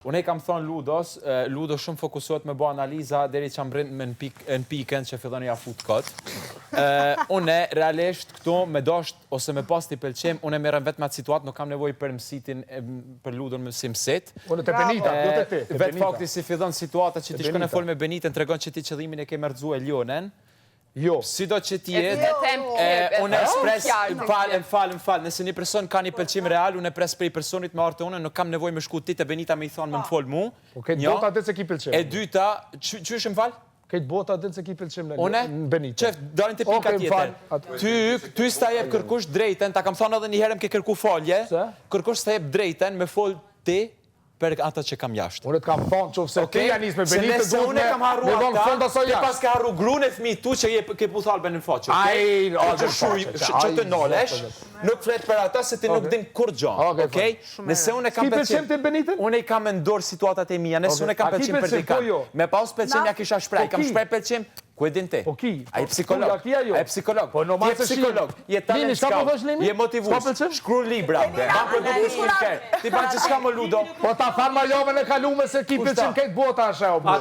Unë kam thonë Ludo shumë fokusohet me bo analiza deri që më në pikën që fillon ja fut këtë. Unë realisht këtu me dasht ose me pas t'i pëlqem, unë merrem vetëm atë situatë, nuk kam nevojë për mësitin për Ludon me si mësit. Unë te Benita, jo te ti. Vetë fakti si fillon situata që ti shkon e fol me Benitën, tregon që ti qëllimin e ke marrëzu e Lionen. Jo. Sido që tjetë, unë ekspres, m'fal, nëse një person ka një pëlqim real, unë e pres për i personit me artë unë, nuk kam nevoj me shku ti të Benita me i thonë me më folë mu. Po këtë bota dhe se ki pëlqim. E dyta, që është m'fal? Këtë bota dhe se ki pëlqim në Benita. Qef, dalin të pika tjetër. Ty s'ta jep kërkush drejten, ta kam thonë edhe një herëm ke kërku folje, kërkush s'ta jep drejten me folë ti, për ata që kam jashtë. Unë të kam thonë që fse ti janis me Benitën duhet me dhonë fonda so jashtë. Ti pas ka harru grunë e fmi tu që ke pu thalbe në faqë. Që të nolesh, nuk flet për ata se ti nuk din kur gjonë. Nëse unë e kam pëlqim ti Benitën? Unë i kam endorë situatat e mija, nëse unë e kam pëlqim për dika. Me paus pëlqim ja kisha shprej, kam shprej pëlqim. Ku e din ti? Po ki. A i psikolog. A i psikolog. Po në je psikolog. Je talent scout. Je motivus. Shkru libra. Ban produkte skincare. Ti ban që s'ka më Ludo. Po ta thanë ma jove në kalume se ki pëlqim këtë bota është e